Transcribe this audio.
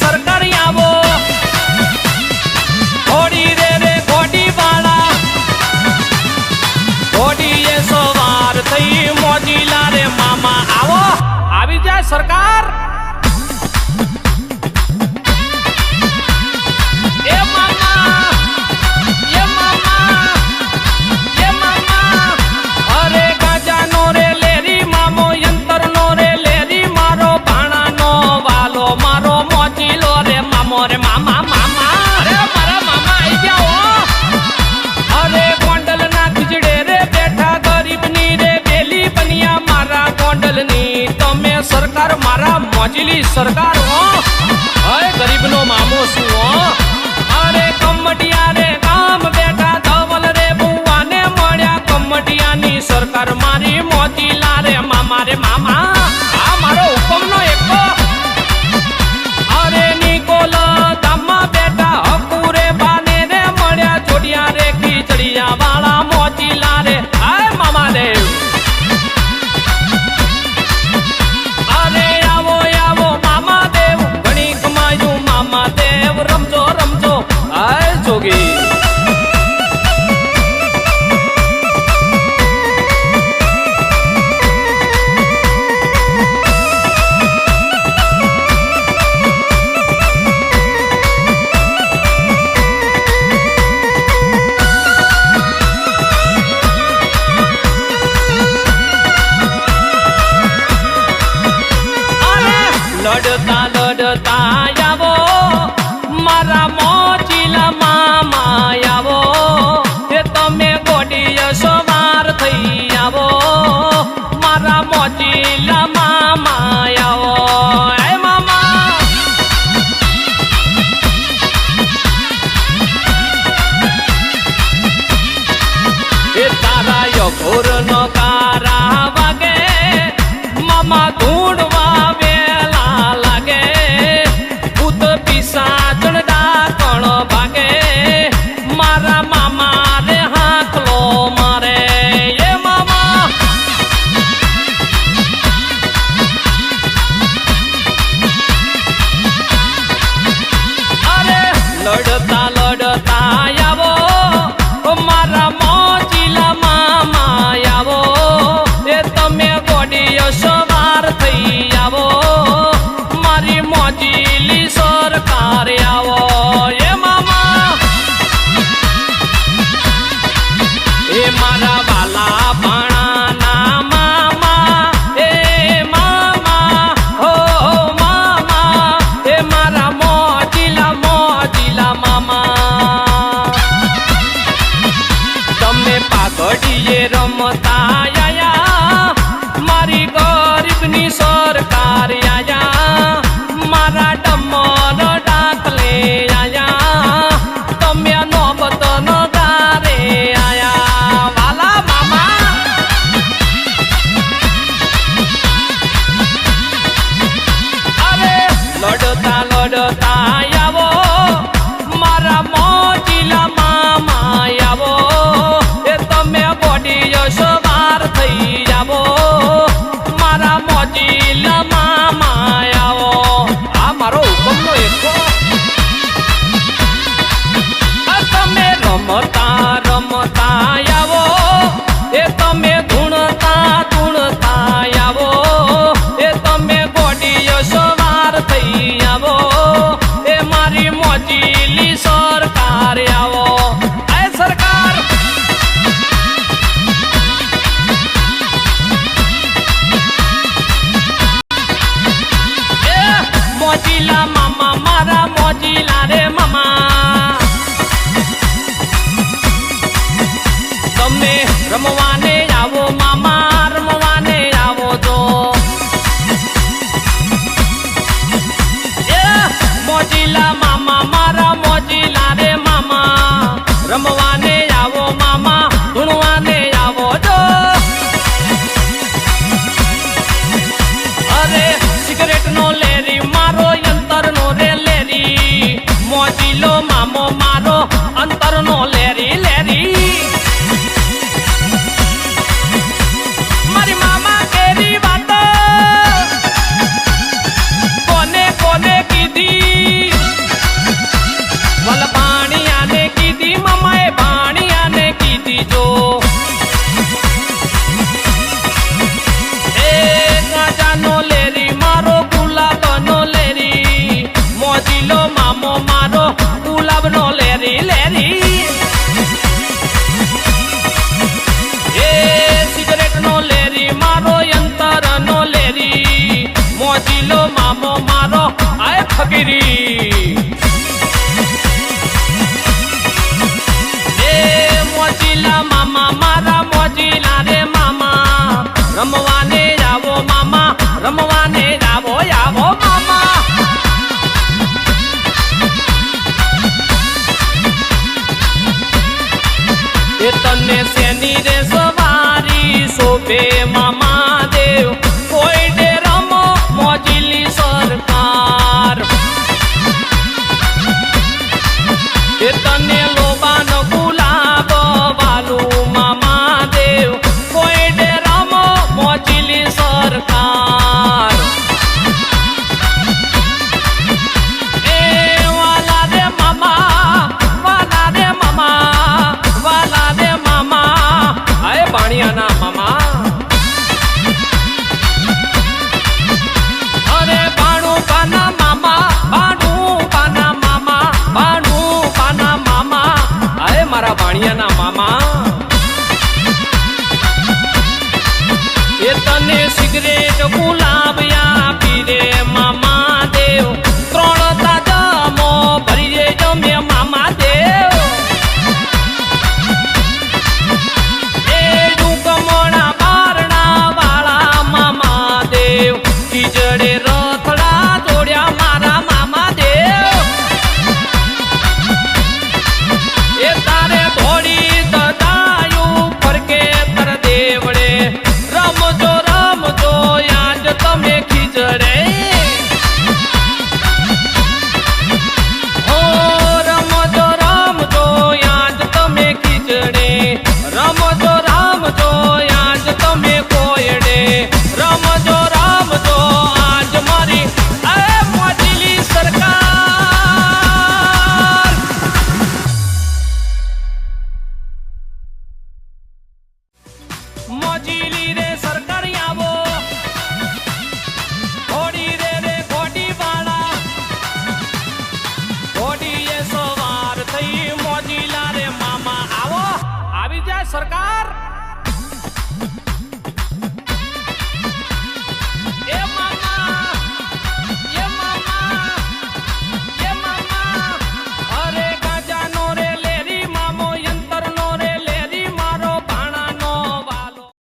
સરકાર આવો ઘોડી રે ઘોડી વાળા ઘોડીએ સવાર થઈ મોજીલા રે મામા આવો આવી જાય સરકાર रे मामा मामा अरे मारा मामा आई जाओ अरे गोंडल ना खिचड़े रे बैठा गरीब नी रे बेली बनिया मारा गोंडल नी तो मैं सरकार मारा मोजीली सरकार हो अरे गरीब नो मामो सु हो अरे कमटिया रे काम बैठा धवल रे बुआ ने मळ्या कमटिया नी सरकार मारी मोजीला रे मामा आ मारो हुकम नो एको अरे निकोल दामा बेटा हकुरे बाने रे मळ्या जोड़िया रे खीचड़िया वाला मोजीला रे आए मामा देव अरे आवो आवो मामा देव घणी कमायू मामा देव रमजो रमजो आए जोगी लड़ता लड़ता आवो मारा मोजीला मामा आवो ये तमे गोडिया सवार थई आवो मारा मोजीला मामा आवो ए मामा ये तारा यो घोर नो कारा वागे मामा ढूंढवा साजन डाकण भागे मारा मामा रे हाकलो मारे ये मामा अरे लड़ता लड़ता आवो मारा मोजीला मामा आवो ये तमे गोडियो सवार थई आवो मारी मोजीली सरकार आवो ये मामा ए मारा वाला भाणाना मामा ए मामा हो मामा ए मारा मोजीला मामा तमे पाघડીએ રમતા આયા મારી ગરીબની સરકાર આયા मारा डमर डाकले आया तम्या नौबत न गारे आया वाला मामा अरे लड़ता लड़ता आवो मारा मोजीला मामा आवो ए तमे गोडियो सवार थई आवो मारा मोजीला मामा आवो मारो हुकम नो एको तमे रमता रमता आवो ए तमे धूणता धूणता आवो ए तमे गोडियो सवार थई आवो ए मारी मोजीली सरकार आवो ए सरकार मोजीला मामा मारा मोजीला रे मामा तमे रमवाने आवो मामा रमवाने आवो जो मोजीला मामा मारा मोजीला रे मामा रमवाने आवो मामा धुणवाने आवो जो अरे सिगरेट नो लेरी मारो यंतर नो रे लेरी मोजीलो मामो मारो अंतर नो लेरी लेरी मारी मामा केरी बात कोने कोने कीधी ફકીરી એ મોજીલા મામા મારા મોજીલા રે મામા રમવા